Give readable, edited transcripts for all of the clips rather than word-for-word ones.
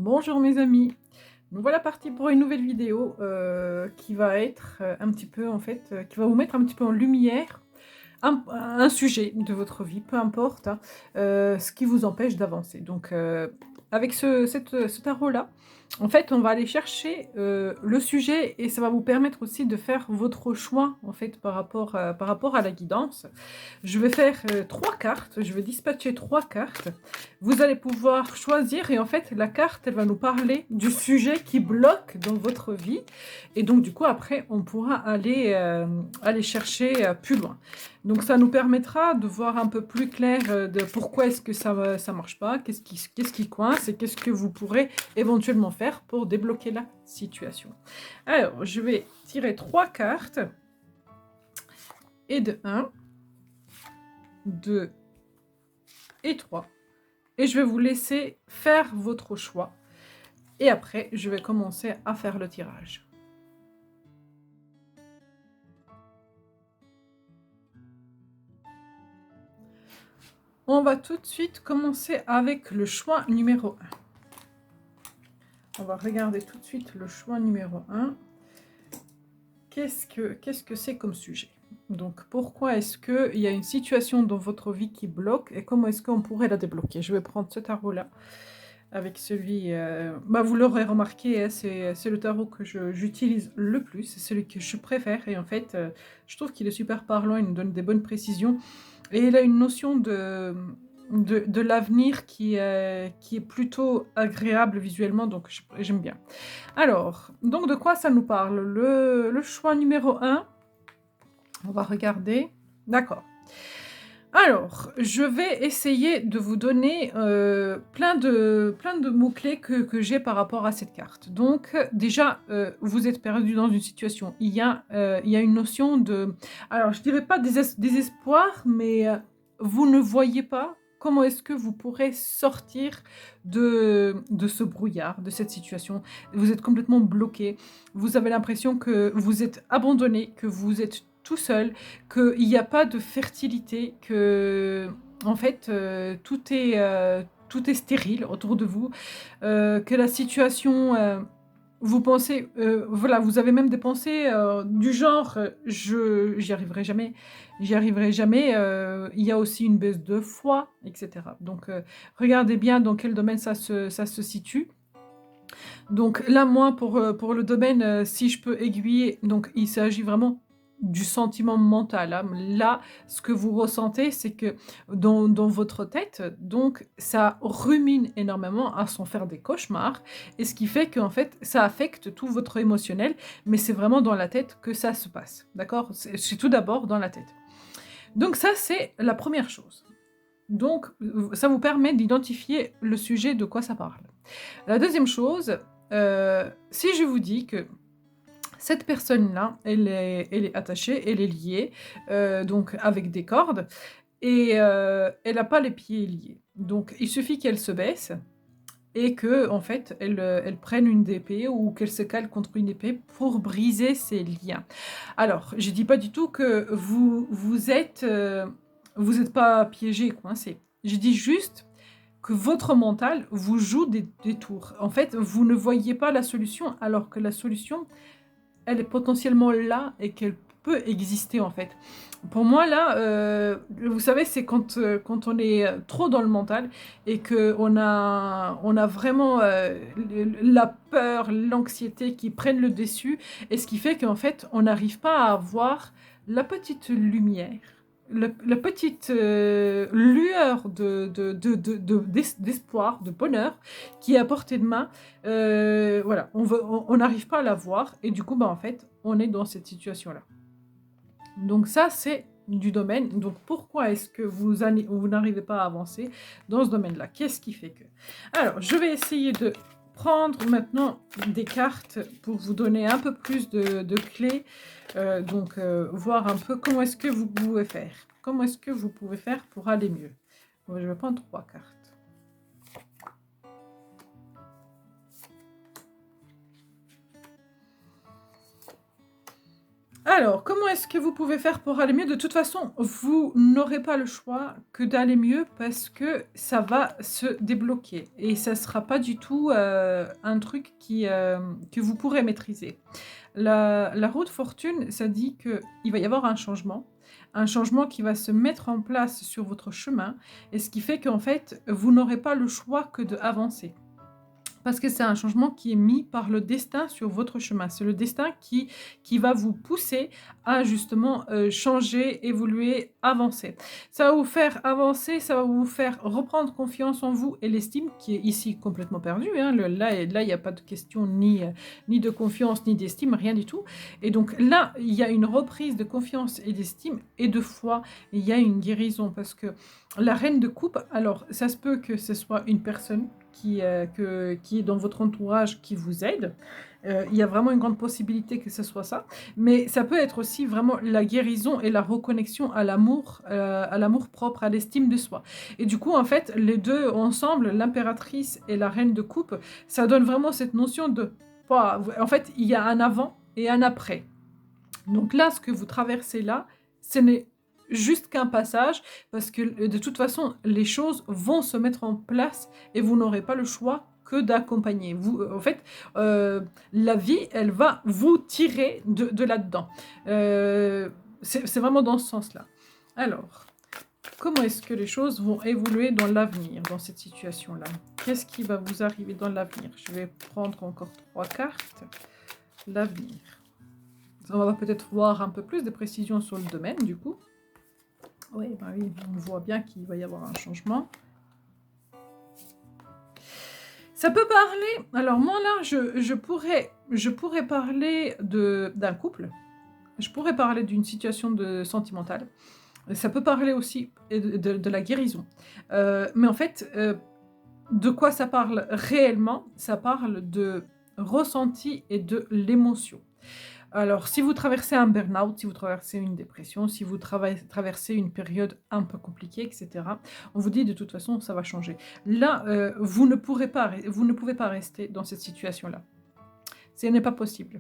Bonjour mes amis, nous voilà partis pour une nouvelle vidéo qui va être un petit peu qui va vous mettre un petit peu en lumière un sujet de votre vie, peu importe, hein, ce qui vous empêche d'avancer. Donc avec ce tarot-là, en fait, on va aller chercher le sujet et ça va vous permettre aussi de faire votre choix en fait par rapport à la guidance. Je vais faire 3 cartes, je vais dispatcher 3 cartes. Vous allez pouvoir choisir et en fait la carte elle va nous parler du sujet qui bloque dans votre vie et donc du coup après on pourra aller chercher plus loin. Donc ça nous permettra de voir un peu plus clair de pourquoi est-ce que ça marche pas, qu'est-ce qui coince et qu'est-ce que vous pourrez éventuellement faire pour débloquer la situation. Alors je vais tirer 3 cartes et de 1, 2 et 3. Et je vais vous laisser faire votre choix. Et après, je vais commencer à faire le tirage. On va tout de suite commencer avec le choix numéro 1. On va regarder tout de suite le choix numéro 1. Qu'est-ce que c'est comme sujet? Donc, pourquoi est-ce qu'il y a une situation dans votre vie qui bloque et comment est-ce qu'on pourrait la débloquer? Je vais prendre ce tarot-là. Avec celui, vous l'aurez remarqué, hein, c'est le tarot que j'utilise le plus, c'est celui que je préfère et en fait, je trouve qu'il est super parlant, il nous donne des bonnes précisions et il a une notion de l'avenir qui est plutôt agréable visuellement, donc j'aime bien. Alors, donc de quoi ça nous parle? Le choix numéro 1, on va regarder. D'accord. Alors, je vais essayer de vous donner plein de mots-clés que j'ai par rapport à cette carte. Donc, déjà, vous êtes perdu dans une situation. Il y a une notion de... Alors, je dirais pas désespoir, mais vous ne voyez pas comment est-ce que vous pourrez sortir de ce brouillard, de cette situation. Vous êtes complètement bloqué. Vous avez l'impression que vous êtes abandonné, que vous êtes tout seul, qu'il n'y a pas de fertilité, que en fait tout est stérile autour de vous, que la situation, vous pensez, voilà, vous avez même des pensées du genre j'y arriverai jamais. Il y a aussi une baisse de foi, etc. Donc regardez bien dans quel domaine ça se situe. Donc là, moi, pour le domaine, si je peux aiguiller, donc il s'agit vraiment du sentiment mental, hein. Là, ce que vous ressentez, c'est que dans votre tête, donc ça rumine énormément à s'en faire des cauchemars et ce qui fait qu'en fait, ça affecte tout votre émotionnel, mais c'est vraiment dans la tête que ça se passe, d'accord? C'est tout d'abord dans la tête. Donc ça, c'est la première chose. Donc ça vous permet d'identifier le sujet de quoi ça parle. La deuxième chose, si je vous dis que cette personne-là, elle est attachée, elle est liée, donc avec des cordes et elle n'a pas les pieds liés. Donc il suffit qu'elle se baisse et que en fait, elle prenne une épée ou qu'elle se cale contre une épée pour briser ces liens. Alors, je dis pas du tout que vous êtes pas piégé, coincé. Je dis juste que votre mental vous joue des tours. En fait, vous ne voyez pas la solution, alors que la solution, elle est potentiellement là et qu'elle peut exister, en fait. Pour moi, là, vous savez, c'est quand on est trop dans le mental et qu'on on a vraiment la peur, l'anxiété qui prennent le dessus, et ce qui fait qu'en fait, on n'arrive pas à voir la petite lumière, la petite lueur d'espoir, de bonheur qui est à portée de main. Voilà, on n'arrive pas à la voir et du coup, en fait, on est dans cette situation-là. Donc ça, c'est du domaine. Donc pourquoi est-ce que vous n'arrivez pas à avancer dans ce domaine-là? Qu'est-ce qui fait que... Alors, je vais essayer de prendre maintenant des cartes pour vous donner un peu plus de clés. Voir un peu comment est-ce que vous pouvez faire. Comment est-ce que vous pouvez faire pour aller mieux. Bon, je vais prendre 3 cartes. Alors, comment est-ce que vous pouvez faire pour aller mieux? De toute façon, vous n'aurez pas le choix que d'aller mieux parce que ça va se débloquer et ça ne sera pas du tout un truc que vous pourrez maîtriser. La roue de fortune, ça dit qu'il va y avoir un changement qui va se mettre en place sur votre chemin et ce qui fait qu'en fait, vous n'aurez pas le choix que d'avancer. Parce que c'est un changement qui est mis par le destin sur votre chemin. C'est le destin qui va vous pousser à justement changer, évoluer, avancer. Ça va vous faire avancer, ça va vous faire reprendre confiance en vous et l'estime qui est ici complètement perdue. Hein. Là, il n'y a pas de question ni de confiance, ni d'estime, rien du tout. Et donc là, il y a une reprise de confiance et d'estime et de foi. Il y a une guérison parce que la reine de coupe, alors ça se peut que ce soit une personne qui est dans votre entourage qui vous aide. Il y a vraiment une grande possibilité que ce soit ça. Mais ça peut être aussi vraiment la guérison et la reconnexion à l'amour propre, à l'estime de soi. Et du coup, en fait, les deux ensemble, l'impératrice et la reine de coupe, ça donne vraiment cette notion de... En fait, il y a un avant et un après. Donc là, ce que vous traversez là, ce n'est juste qu'un passage, parce que de toute façon, les choses vont se mettre en place et vous n'aurez pas le choix que d'accompagner. En fait, la vie, elle va vous tirer de là-dedans. C'est vraiment dans ce sens-là. Alors, comment est-ce que les choses vont évoluer dans l'avenir, dans cette situation-là? Qu'est-ce qui va vous arriver dans l'avenir? Je vais prendre encore 3 cartes. L'avenir. On va peut-être voir un peu plus de précision sur le domaine, du coup. Oui, oui, on voit bien qu'il va y avoir un changement. Ça peut parler... Alors moi, là, je pourrais parler d'un couple. Je pourrais parler d'une situation sentimentale. Ça peut parler aussi de la guérison. Mais en fait, de quoi ça parle réellement? Ça parle de ressenti et de l'émotion. Alors, si vous traversez un burn-out, si vous traversez une dépression, si vous traversez une période un peu compliquée, etc., on vous dit de toute façon, ça va changer. Là, vous ne pouvez pas rester dans cette situation-là. Ce n'est pas possible.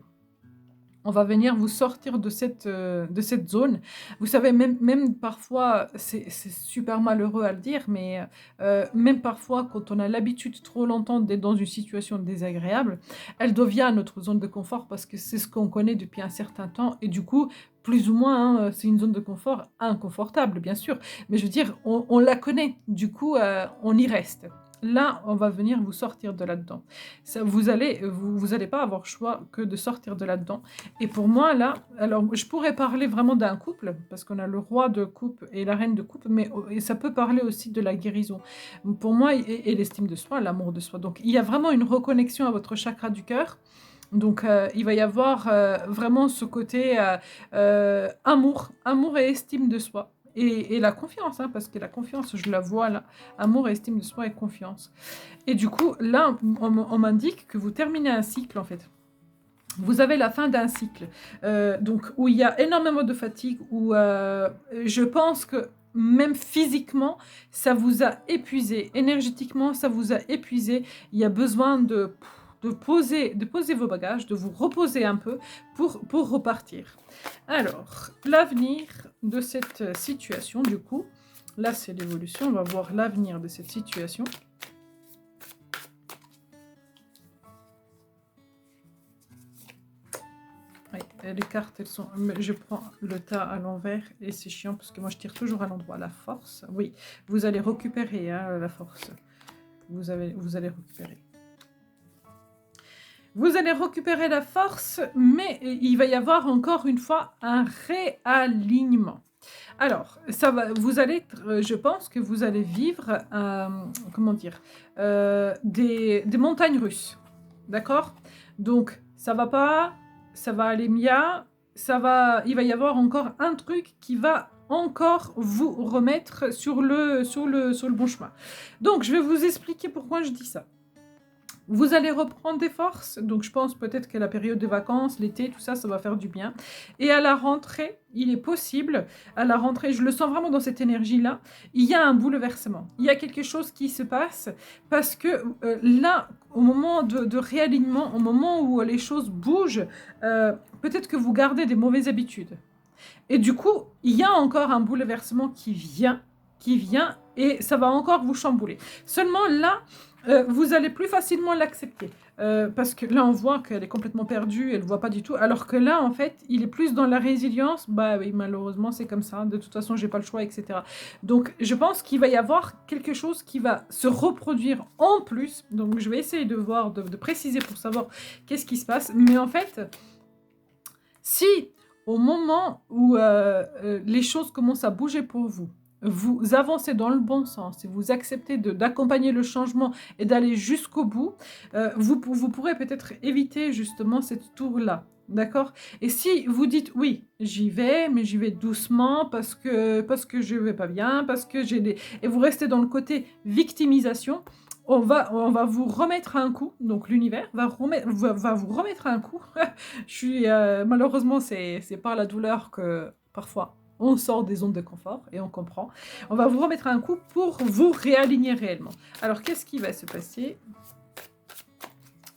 On va venir vous sortir de cette zone. Vous savez, même parfois, c'est super malheureux à le dire, mais même parfois, quand on a l'habitude trop longtemps d'être dans une situation désagréable, elle devient notre zone de confort parce que c'est ce qu'on connaît depuis un certain temps. Et du coup, plus ou moins, hein, c'est une zone de confort inconfortable, bien sûr. Mais je veux dire, on la connaît. Du coup, on y reste. Là, on va venir vous sortir de là-dedans. Vous allez pas avoir le choix que de sortir de là-dedans. Et pour moi, là, alors je pourrais parler vraiment d'un couple, parce qu'on a le roi de coupe et la reine de coupe, mais et ça peut parler aussi de la guérison. Pour moi, et l'estime de soi, l'amour de soi. Donc, il y a vraiment une reconnexion à votre chakra du cœur. Donc, il va y avoir vraiment ce côté amour et estime de soi. Et la confiance, hein, parce que la confiance, je la vois là. Amour, estime de soi et confiance. Et du coup, là, on m'indique que vous terminez un cycle, en fait. Vous avez la fin d'un cycle, donc où il y a énormément de fatigue, où je pense que même physiquement, ça vous a épuisé, énergétiquement, ça vous a épuisé. Il y a besoin de poser vos bagages, de vous reposer un peu pour repartir. Alors, l'avenir de cette situation, du coup, là c'est l'évolution, on va voir l'avenir de cette situation. Oui, les cartes, elles sont... Je prends le tas à l'envers et c'est chiant parce que moi je tire toujours à l'endroit. La force, oui, vous allez récupérer hein, la force. Vous allez récupérer. Vous allez récupérer la force, mais il va y avoir encore une fois un réalignement. Alors, ça va, je pense que vous allez vivre, comment dire, des montagnes russes, d'accord? Donc, ça va pas, ça va aller bien, il va y avoir encore un truc qui va encore vous remettre sur le bon chemin. Donc, je vais vous expliquer pourquoi je dis ça. Vous allez reprendre des forces, donc je pense peut-être que la période de vacances, l'été, tout ça, ça va faire du bien. Et à la rentrée, il est possible, à la rentrée, je le sens vraiment dans cette énergie-là, il y a un bouleversement. Il y a quelque chose qui se passe parce que là, au moment de réalignement, au moment où les choses bougent, peut-être que vous gardez des mauvaises habitudes. Et du coup, il y a encore un bouleversement qui vient, et ça va encore vous chambouler. Seulement là, vous allez plus facilement l'accepter. Parce que là, on voit qu'elle est complètement perdue, elle ne voit pas du tout. Alors que là, en fait, il est plus dans la résilience. Bah oui, malheureusement, c'est comme ça. De toute façon, j'ai pas le choix, etc. Donc, je pense qu'il va y avoir quelque chose qui va se reproduire en plus. Donc, je vais essayer de voir, de préciser pour savoir qu'est-ce qui se passe. Mais en fait, si au moment où les choses commencent à bouger pour vous, vous avancez dans le bon sens et vous acceptez d'accompagner le changement et d'aller jusqu'au bout, vous pourrez peut-être éviter justement cette tour-là. D'accord? Et si vous dites oui, j'y vais, mais j'y vais doucement parce que je vais pas bien, parce que j'ai des... Et vous restez dans le côté victimisation, on va vous remettre un coup, donc l'univers va vous remettre un coup. Malheureusement, c'est par la douleur que parfois on sort des zones de confort et on comprend. On va vous remettre un coup pour vous réaligner réellement. Alors, qu'est-ce qui va se passer?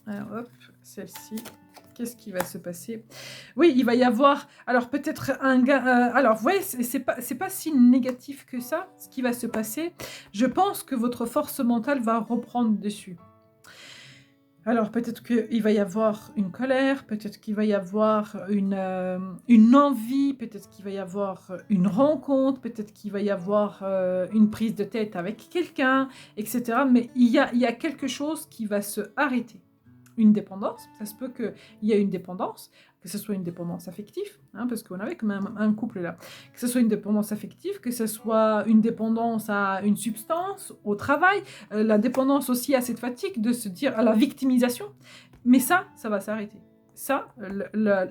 Alors, hop, celle-ci. Qu'est-ce qui va se passer? Oui, il va y avoir, alors peut-être un gars, alors vous voyez, c'est pas si négatif que ça, ce qui va se passer. Je pense que votre force mentale va reprendre dessus. Alors peut-être qu'il va y avoir une colère, peut-être qu'il va y avoir une envie, peut-être qu'il va y avoir une rencontre, peut-être qu'il va y avoir une prise de tête avec quelqu'un, etc. Mais il y a quelque chose qui va se arrêter. Une dépendance, ça se peut qu'il y ait une dépendance, que ce soit une dépendance affective, hein, parce qu'on avait quand même un couple là, que ce soit une dépendance affective, que ce soit une dépendance à une substance, au travail, la dépendance aussi à cette fatigue de se dire à la victimisation, mais ça va s'arrêter. Ça,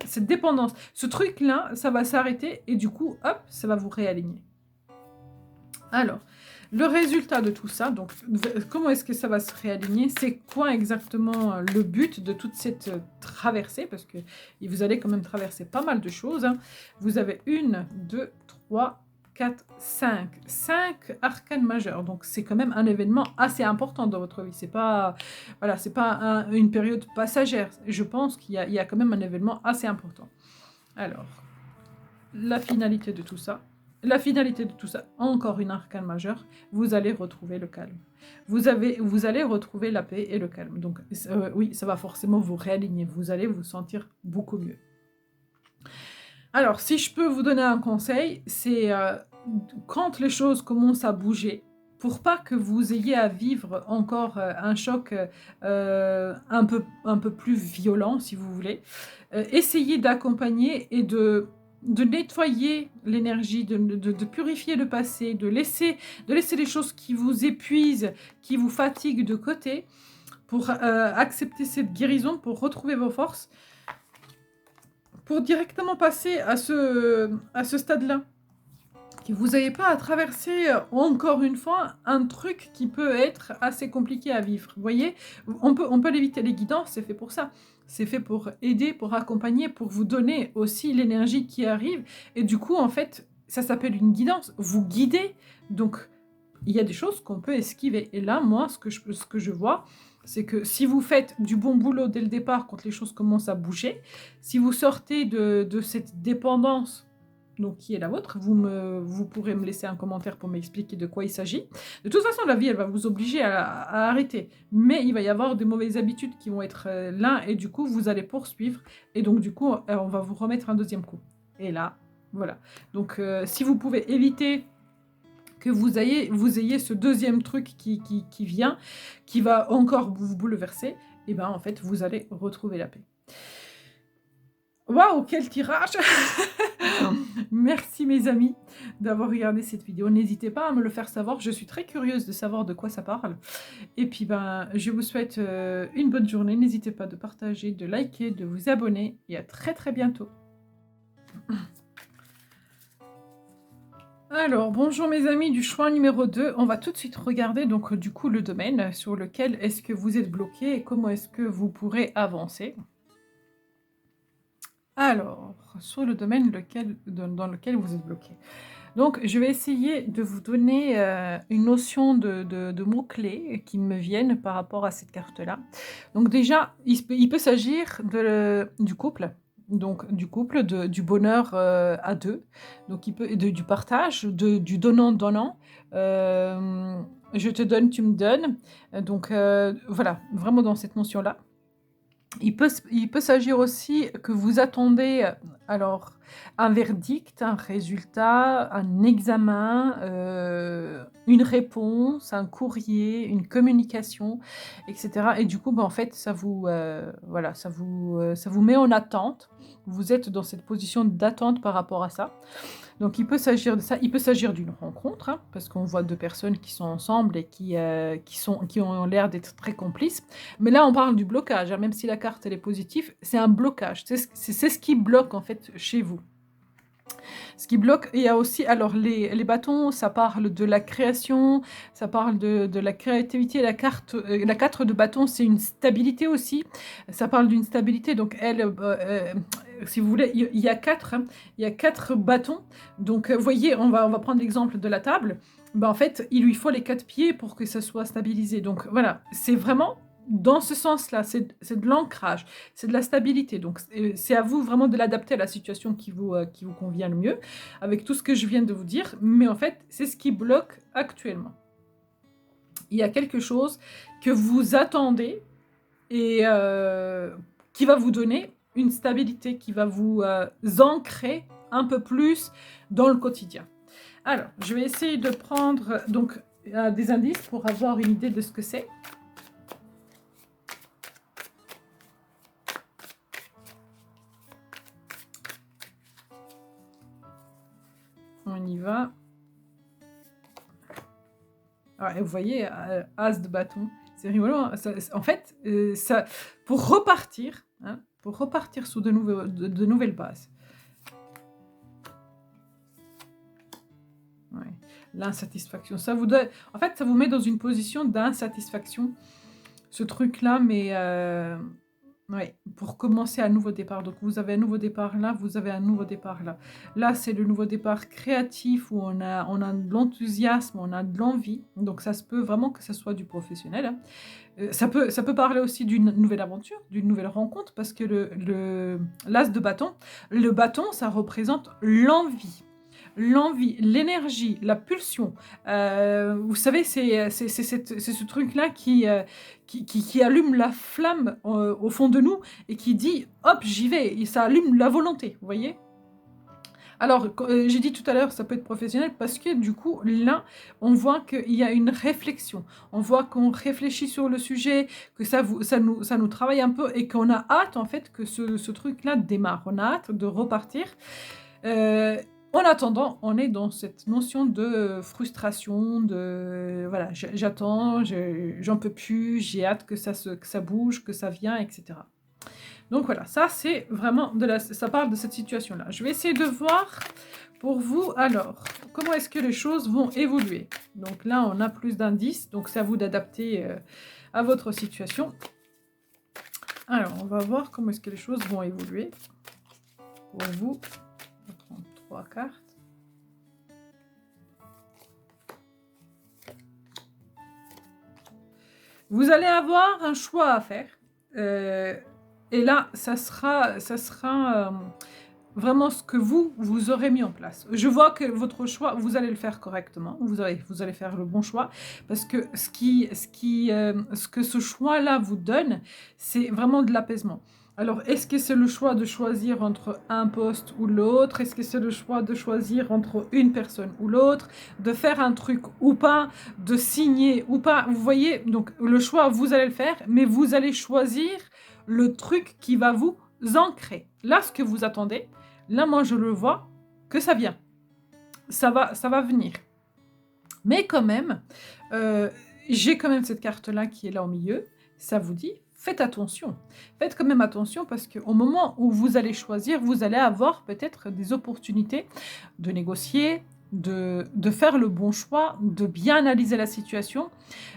cette dépendance, ce truc-là, ça va s'arrêter et du coup, hop, ça va vous réaligner. Alors, le résultat de tout ça, donc comment est-ce que ça va se réaligner? C'est quoi exactement le but de toute cette traversée? Parce que vous allez quand même traverser pas mal de choses. Hein. Vous avez 1, 2, 3, 4, 5. 5 arcanes majeurs. Donc c'est quand même un événement assez important dans votre vie. C'est pas, voilà, c'est pas une période passagère. Je pense qu'il y a quand même un événement assez important. Alors, la finalité de tout ça. La finalité de tout ça, encore une arcane majeure, vous allez retrouver le calme. Vous allez retrouver la paix et le calme. Donc oui, ça va forcément vous réaligner. Vous allez vous sentir beaucoup mieux. Alors, si je peux vous donner un conseil, c'est quand les choses commencent à bouger, pour pas que vous ayez à vivre encore un choc un peu plus violent, si vous voulez, essayez d'accompagner et de nettoyer l'énergie, de purifier le passé, de laisser les choses qui vous épuisent, qui vous fatiguent de côté, pour accepter cette guérison, pour retrouver vos forces, pour directement passer à ce stade-là. Que vous n'ayez pas à traverser, encore une fois, un truc qui peut être assez compliqué à vivre. Vous voyez, on peut l'éviter. Les guidances, c'est fait pour ça. C'est fait pour aider, pour accompagner, pour vous donner aussi l'énergie qui arrive. Et du coup, en fait, ça s'appelle une guidance. Vous guidez. Donc, il y a des choses qu'on peut esquiver. Et là, moi, ce que je vois, c'est que si vous faites du bon boulot dès le départ, quand les choses commencent à bouger, si vous sortez de cette dépendance, donc qui est la vôtre, vous pourrez me laisser un commentaire pour m'expliquer de quoi il s'agit. De toute façon, la vie, elle va vous obliger à arrêter. Mais il va y avoir des mauvaises habitudes qui vont être là, et du coup, vous allez poursuivre. Et donc, du coup, on va vous remettre un deuxième coup. Et là, voilà. Donc, si vous pouvez éviter que vous ayez ce deuxième truc qui vient, qui va encore vous bouleverser, et bien en fait, vous allez retrouver la paix. Waouh, quel tirage! Merci mes amis d'avoir regardé cette vidéo. N'hésitez pas à me le faire savoir, je suis très curieuse de savoir de quoi ça parle. Et puis ben, je vous souhaite une bonne journée. N'hésitez pas de partager, de liker, de vous abonner et à très très bientôt. Alors, bonjour mes amis du choix numéro 2. On va tout de suite regarder donc du coup le domaine sur lequel est-ce que vous êtes bloqué et comment est-ce que vous pourrez avancer. Alors, sur le domaine dans lequel vous êtes bloqué. Donc, je vais essayer de vous donner une notion de mots-clés qui me viennent par rapport à cette carte-là. Donc déjà, il peut s'agir du couple. Donc, du couple, du bonheur à deux. Donc, du partage, du donnant-donnant. Je te donne, tu me donnes. Donc, voilà, vraiment dans cette notion-là. Il peut s'agir aussi que vous attendez, alors un verdict, un résultat, un examen, une réponse, un courrier, une communication et cetera et du coup, bah, en fait, voilà, ça vous met en attente. Vous êtes dans cette position d'attente par rapport à ça. Donc il peut s'agir de ça, il peut s'agir d'une rencontre, hein, parce qu'on voit 2 personnes qui sont ensemble et qui ont l'air d'être très complices. Mais là, on parle du blocage, hein, même si la carte elle est positive, c'est un blocage. C'est ce qui bloque en fait chez vous. Ce qui bloque, il y a aussi, alors les bâtons, ça parle de la création, ça parle de la créativité. La 4 de bâton, c'est une stabilité aussi. Ça parle d'une stabilité, donc si vous voulez, il y a 4, hein, il y a 4 bâtons. Donc, vous voyez, on va prendre l'exemple de la table. Ben, en fait, il lui faut les 4 pieds pour que ça soit stabilisé. Donc, voilà, c'est vraiment dans ce sens-là, c'est de l'ancrage, c'est de la stabilité. Donc, c'est à vous vraiment de l'adapter à la situation qui vous convient le mieux, avec tout ce que je viens de vous dire. Mais en fait, c'est ce qui bloque actuellement. Il y a quelque chose que vous attendez et qui va vous donner une stabilité, qui va vous ancrer un peu plus dans le quotidien. Alors, je vais essayer de prendre donc des indices pour avoir une idée de ce que c'est. On y va. Ah, et vous voyez, as de bâton, c'est rigolo, hein. En fait, pour repartir, hein, pour repartir sur de nouvelles bases. Ouais. L'insatisfaction, en fait, ça vous met dans une position d'insatisfaction, ce truc-là, mais ouais, pour commencer un nouveau départ. Donc vous avez un nouveau départ là, vous avez un nouveau départ là. Là, c'est le nouveau départ créatif où on a de l'enthousiasme, on a de l'envie. Donc ça se peut vraiment que ça soit du professionnel, hein. Ça peut parler aussi d'une nouvelle aventure, d'une nouvelle rencontre, parce que l'as de bâton, le bâton, ça représente l'envie, l'énergie, la pulsion. Vous savez, c'est ce truc-là qui allume la flamme au fond de nous et qui dit hop, j'y vais. Et ça allume la volonté, vous voyez. Alors, j'ai dit tout à l'heure, ça peut être professionnel parce que du coup, là, on voit qu'il y a une réflexion. On voit qu'on réfléchit sur le sujet, que ça nous travaille un peu et qu'on a hâte, en fait, que ce truc-là démarre. On a hâte de repartir. Euh, En attendant, on est dans cette notion de frustration, voilà, j'attends, j'en peux plus, j'ai hâte que ça bouge, que ça vienne, etc. Donc voilà, ça c'est vraiment ça parle de cette situation-là. Je vais essayer de voir pour vous, alors, comment est-ce que les choses vont évoluer. Donc là, on a plus d'indices, donc c'est à vous d'adapter à votre situation. Alors, on va voir comment est-ce que les choses vont évoluer pour vous. On va prendre 3 cartes. Vous allez avoir un choix à faire. Et là, ça sera vraiment ce que vous aurez mis en place. Je vois que votre choix, vous allez le faire correctement. Vous allez faire le bon choix. Parce que ce que ce choix-là vous donne, c'est vraiment de l'apaisement. Alors, est-ce que c'est le choix de choisir entre un poste ou l'autre? Est-ce que c'est le choix de choisir entre une personne ou l'autre? De faire un truc ou pas? De signer ou pas? Vous voyez, donc le choix, vous allez le faire, mais vous allez choisir le truc qui va vous ancrer. Là, ce que vous attendez, là, moi, je le vois que ça vient. Ça va venir. Mais quand même, j'ai quand même cette carte-là qui est là au milieu. Ça vous dit, faites attention. Faites quand même attention parce qu'au moment où vous allez choisir, vous allez avoir peut-être des opportunités de négocier, de faire le bon choix, de bien analyser la situation.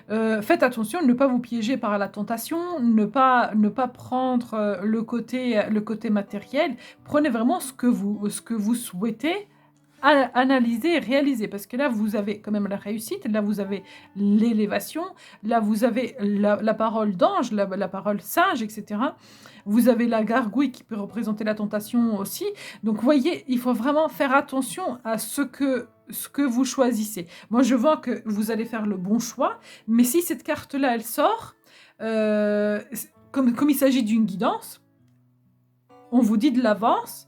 Faites attention de ne pas vous piéger par la tentation, ne pas prendre le côté matériel. Prenez vraiment ce que vous souhaitez analyser et réaliser, parce que là, vous avez quand même la réussite, là, vous avez l'élévation, là, vous avez la parole d'ange, la parole sage, etc. Vous avez la gargouille qui peut représenter la tentation aussi. Donc, vous voyez, il faut vraiment faire attention à ce que vous choisissez. Moi, je vois que vous allez faire le bon choix, mais si cette carte-là, elle sort, comme il s'agit d'une guidance, on vous dit de l'avance,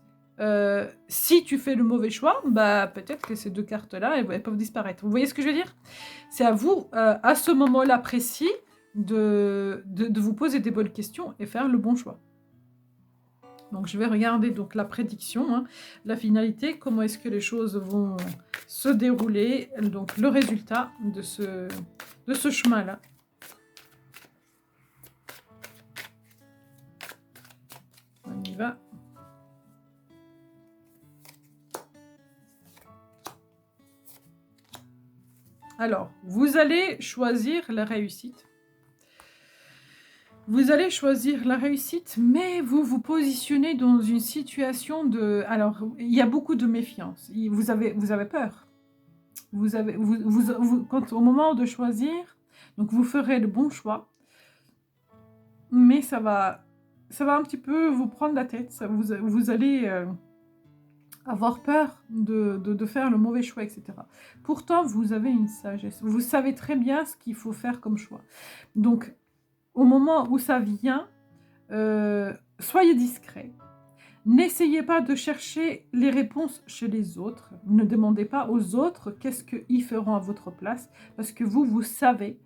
si tu fais le mauvais choix, bah, peut-être que ces deux cartes-là, elles peuvent disparaître. Vous voyez ce que je veux dire? C'est à vous, à ce moment-là précis, de vous poser des bonnes questions et faire le bon choix. Donc, je vais regarder donc, la prédiction, hein, la finalité, comment est-ce que les choses vont se dérouler, donc le résultat de ce chemin-là. On y va. Alors, vous allez choisir la réussite. Vous allez choisir la réussite, mais vous vous positionnez dans une situation de... Alors, il y a beaucoup de méfiance. Vous avez peur. Quand, au moment de choisir, donc vous ferez le bon choix, mais ça va un petit peu vous prendre la tête. Vous allez avoir peur de faire le mauvais choix, etc. Pourtant, vous avez une sagesse. Vous savez très bien ce qu'il faut faire comme choix. Donc, au moment où ça vient, soyez discret. N'essayez pas de chercher les réponses chez les autres. Ne demandez pas aux autres qu'est-ce qu'ils feront à votre place, parce que vous savez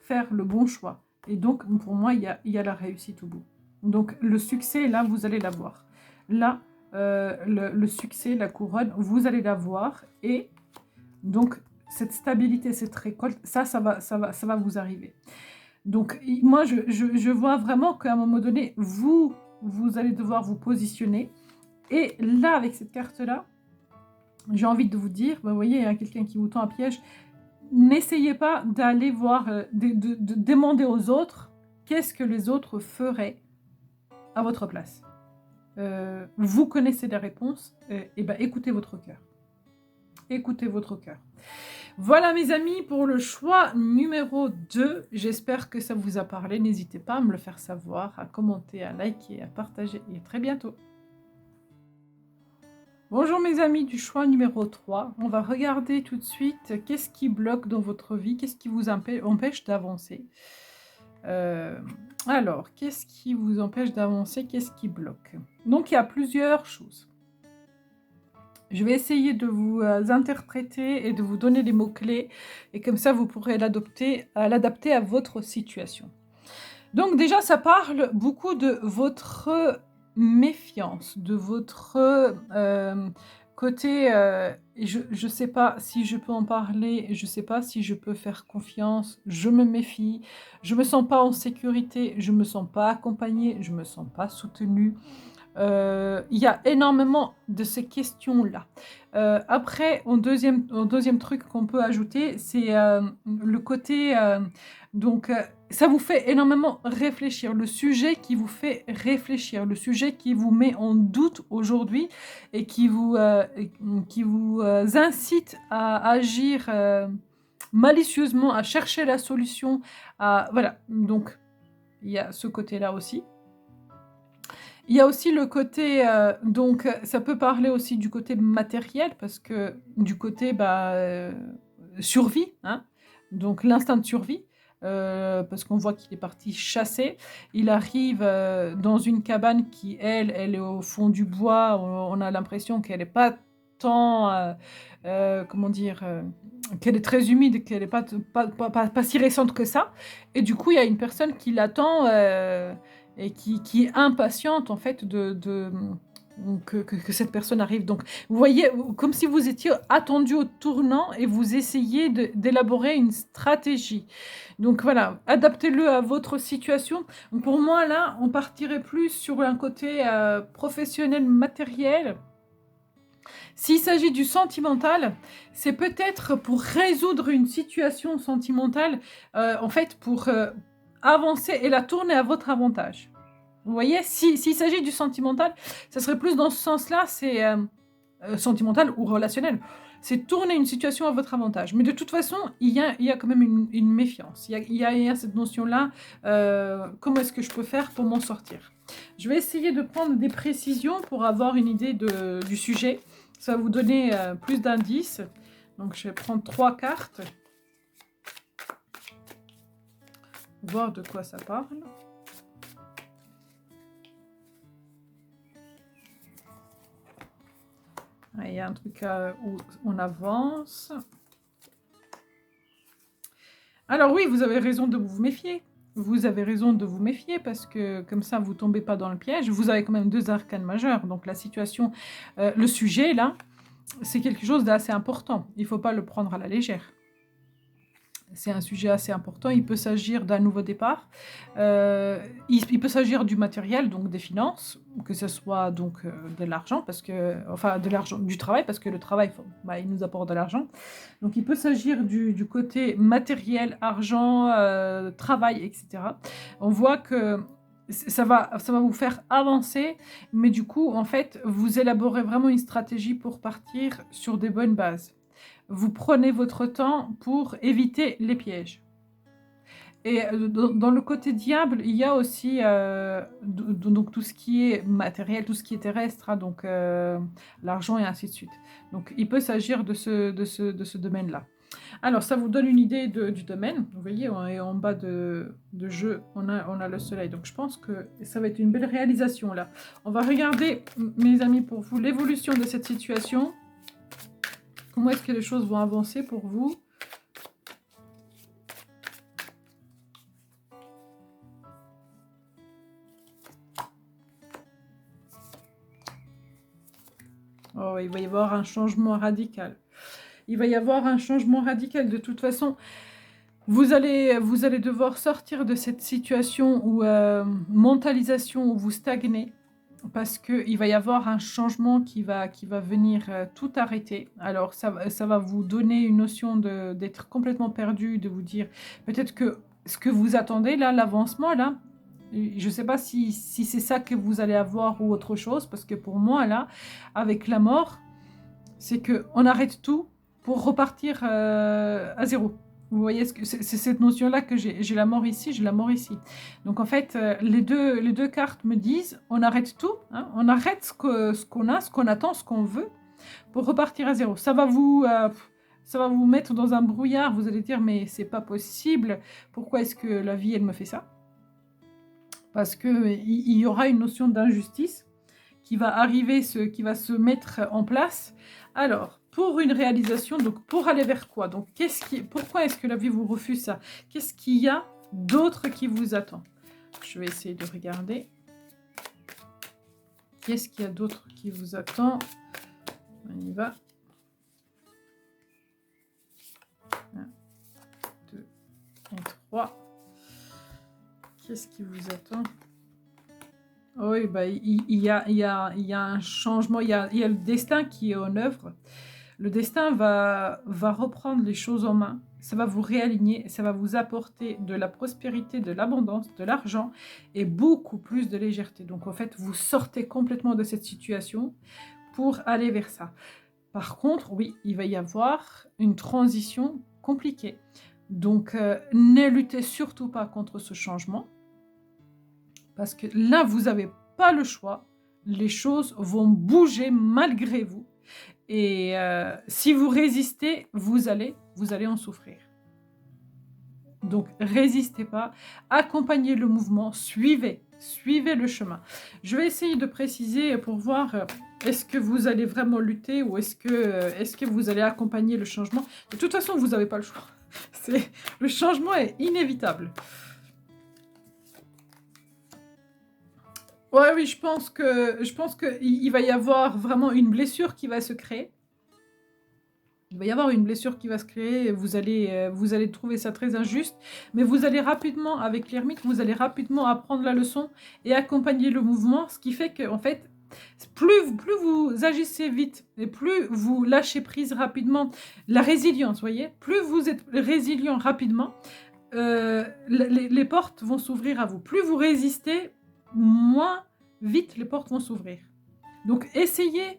faire le bon choix. Et donc, pour moi, il y a la réussite au bout. Donc, le succès, là, vous allez l'avoir. Là, le succès, la couronne, vous allez l'avoir. Et donc, cette stabilité, cette récolte, ça va vous arriver. Donc, moi, je vois vraiment qu'à un moment donné, vous allez devoir vous positionner. Et là, avec cette carte-là, j'ai envie de vous dire, vous voyez, il y a quelqu'un qui vous tend un piège. N'essayez pas d'aller voir, de demander aux autres qu'est-ce que les autres feraient à votre place. Vous connaissez les réponses, et ben écoutez votre cœur. Écoutez votre cœur. Voilà mes amis pour le choix numéro 2. J'espère que ça vous a parlé. N'hésitez pas à me le faire savoir, à commenter, à liker, à partager. Et à très bientôt. Bonjour mes amis du choix numéro 3. On va regarder tout de suite qu'est-ce qui bloque dans votre vie, qu'est-ce qui vous empêche d'avancer. Alors, qu'est-ce qui vous empêche d'avancer, qu'est-ce qui bloque? Donc il y a plusieurs choses. Je vais essayer de vous interpréter et de vous donner les mots-clés. Et comme ça, vous pourrez l'adapter à votre situation. Donc déjà, ça parle beaucoup de votre méfiance, de votre côté... je ne sais pas si je peux en parler, je ne sais pas si je peux faire confiance, je me méfie, je ne me sens pas en sécurité, je ne me sens pas accompagnée, je ne me sens pas soutenue. Il y a énormément de ces questions-là. Après, un deuxième truc qu'on peut ajouter, c'est le côté... ça vous fait énormément réfléchir. Le sujet qui vous fait réfléchir, le sujet qui vous met en doute aujourd'hui et qui vous incite à agir malicieusement, à chercher la solution. Voilà, donc il y a ce côté-là aussi. Il y a aussi le côté, donc ça peut parler aussi du côté matériel, parce que du côté survie, hein, donc l'instinct de survie, parce qu'on voit qu'il est parti chasser. Il arrive dans une cabane qui, elle est au fond du bois, on a l'impression qu'elle n'est pas tant, comment dire, qu'elle est très humide, qu'elle n'est pas si récente que ça, et du coup il y a une personne qui l'attend, et qui est impatiente en fait que cette personne arrive. Donc vous voyez, comme si vous étiez attendu au tournant et vous essayez d'élaborer une stratégie. Donc voilà, adaptez-le à votre situation. Donc, pour moi là, on partirait plus sur un côté professionnel, matériel. S'il s'agit du sentimental, c'est peut-être pour résoudre une situation sentimentale, en fait, pour avancer et la tourner à votre avantage. Vous voyez, s'il s'agit du sentimental, ça serait plus dans ce sens-là, c'est sentimental ou relationnel. C'est tourner une situation à votre avantage. Mais de toute façon, il y a quand même une méfiance. Il y a cette notion-là, comment est-ce que je peux faire pour m'en sortir? Je vais essayer de prendre des précisions pour avoir une idée du sujet. Ça va vous donner plus d'indices. Donc, je vais prendre 3 cartes. Voir de quoi ça parle. Il y a un truc où on avance. Alors oui, vous avez raison de vous méfier. Vous avez raison de vous méfier parce que comme ça, vous ne tombez pas dans le piège. Vous avez quand même 2 arcanes majeurs. Donc la situation, le sujet là, c'est quelque chose d'assez important. Il ne faut pas le prendre à la légère. C'est un sujet assez important. Il peut s'agir d'un nouveau départ. Il peut s'agir du matériel, donc des finances, que ce soit donc de l'argent, parce que, enfin de l'argent, du travail, parce que le travail, il nous apporte de l'argent. Donc il peut s'agir du côté matériel, argent, travail, etc. On voit que ça va vous faire avancer, mais du coup, en fait, vous élaborez vraiment une stratégie pour partir sur des bonnes bases. Vous prenez votre temps pour éviter les pièges. Et dans le côté diable, il y a aussi donc tout ce qui est matériel, tout ce qui est terrestre, hein, donc l'argent et ainsi de suite. Donc il peut s'agir de ce domaine-là. Alors ça vous donne une idée du domaine. Vous voyez, en bas de jeu, on a le soleil. Donc je pense que ça va être une belle réalisation là. On va regarder, mes amis, pour vous, l'évolution de cette situation. Comment est-ce que les choses vont avancer pour vous? Oh, il va y avoir un changement radical. Il va y avoir un changement radical. De toute façon, vous allez devoir sortir de cette situation où mentalisation, où vous stagnez. Parce qu'il va y avoir un changement qui va venir tout arrêter. Alors, ça va vous donner une notion d'être complètement perdu, de vous dire peut-être que ce que vous attendez, là, l'avancement, là, je ne sais pas si c'est ça que vous allez avoir ou autre chose, parce que pour moi, là, avec la mort, c'est qu'on arrête tout pour repartir à zéro. Vous voyez, c'est cette notion-là que j'ai la mort ici, j'ai la mort ici. Donc en fait, les deux cartes me disent, on arrête tout, hein, on arrête ce qu'on a, ce qu'on attend, ce qu'on veut, pour repartir à zéro. Ça va vous mettre dans un brouillard, vous allez dire, mais c'est pas possible, pourquoi est-ce que la vie, elle me fait ça? Parce qu'il y aura une notion d'injustice qui va arriver, qui va se mettre en place. Alors, pour une réalisation, donc pour aller vers quoi? Donc, pourquoi est-ce que la vie vous refuse ça? Qu'est-ce qu'il y a d'autre qui vous attend? Je vais essayer de regarder. Qu'est-ce qu'il y a d'autre qui vous attend? On y va. 1, 2 et 3. Qu'est-ce qui vous attend? Oui, bah, il y a un changement, il y a le destin qui est en œuvre. Le destin va reprendre les choses en main, ça va vous réaligner, ça va vous apporter de la prospérité, de l'abondance, de l'argent et beaucoup plus de légèreté. Donc en fait, vous sortez complètement de cette situation pour aller vers ça. Par contre, oui, il va y avoir une transition compliquée. Donc ne luttez surtout pas contre ce changement. Parce que là, vous n'avez pas le choix. Les choses vont bouger malgré vous. Et si vous résistez, vous allez en souffrir. Donc, résistez pas. Accompagnez le mouvement. Suivez le chemin. Je vais essayer de préciser pour voir est-ce que vous allez vraiment lutter ou est-ce que vous allez accompagner le changement. De toute façon, vous n'avez pas le choix. Le changement est inévitable. Ouais, oui, je pense qu'il va y avoir vraiment une blessure qui va se créer. Il va y avoir une blessure qui va se créer, vous allez trouver ça très injuste, mais vous allez rapidement, avec l'ermite, vous allez rapidement apprendre la leçon et accompagner le mouvement, ce qui fait que, en fait, Plus vous agissez vite et plus vous lâchez prise rapidement, la résilience, vous voyez, plus vous êtes résilient rapidement, les portes vont s'ouvrir à vous. Plus vous résistez, moins vite les portes vont s'ouvrir. Donc essayez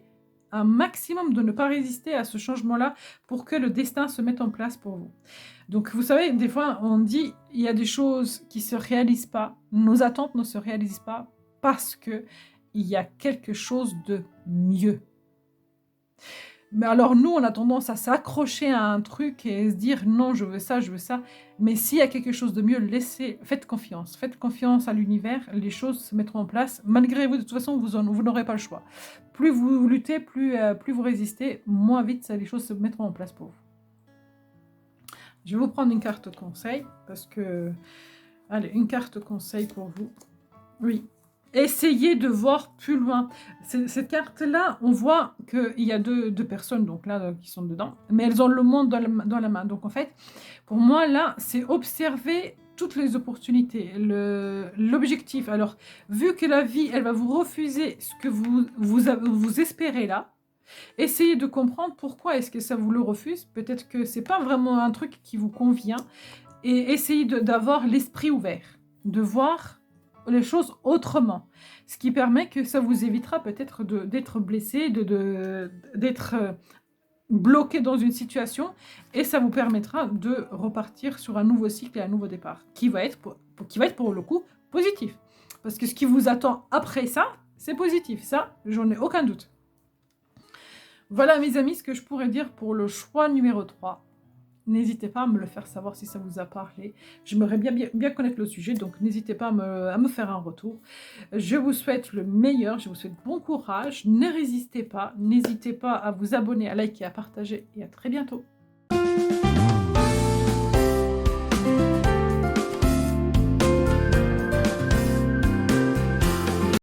un maximum de ne pas résister à ce changement-là pour que le destin se mette en place pour vous. Donc vous savez, des fois on dit il y a des choses qui ne se réalisent pas, nos attentes ne se réalisent pas parce que il y a quelque chose de mieux. Mais alors nous, on a tendance à s'accrocher à un truc et se dire non, je veux ça, je veux ça. Mais s'il y a quelque chose de mieux, faites confiance à l'univers, les choses se mettront en place. Malgré vous, de toute façon, vous n'aurez pas le choix. Plus vous luttez, plus vous résistez, moins vite les choses se mettront en place pour vous. Je vais vous prendre une carte conseil, parce que... Allez, une carte conseil pour vous. Oui. Essayez de voir plus loin. Cette carte-là, on voit qu'il y a deux personnes donc là, qui sont dedans, mais elles ont le monde dans la main. Donc en fait, pour moi, là, c'est observer toutes les opportunités, l'objectif. Alors, vu que la vie, elle va vous refuser ce que vous espérez là, essayez de comprendre pourquoi est-ce que ça vous le refuse. Peut-être que c'est pas vraiment un truc qui vous convient. Et essayez d'avoir l'esprit ouvert, de voir les choses autrement. Ce qui permet que ça vous évitera peut-être d'être blessé, d'être bloqué dans une situation, et ça vous permettra de repartir sur un nouveau cycle et un nouveau départ, qui va être pour le coup positif. Parce que ce qui vous attend après ça, c'est positif. Ça, j'en ai aucun doute. Voilà mes amis, ce que je pourrais dire pour le choix numéro 3. N'hésitez pas à me le faire savoir si ça vous a parlé. J'aimerais bien connaître le sujet, donc n'hésitez pas à me faire un retour. Je vous souhaite le meilleur, je vous souhaite bon courage. Ne résistez pas, n'hésitez pas à vous abonner, à liker, à partager et à très bientôt.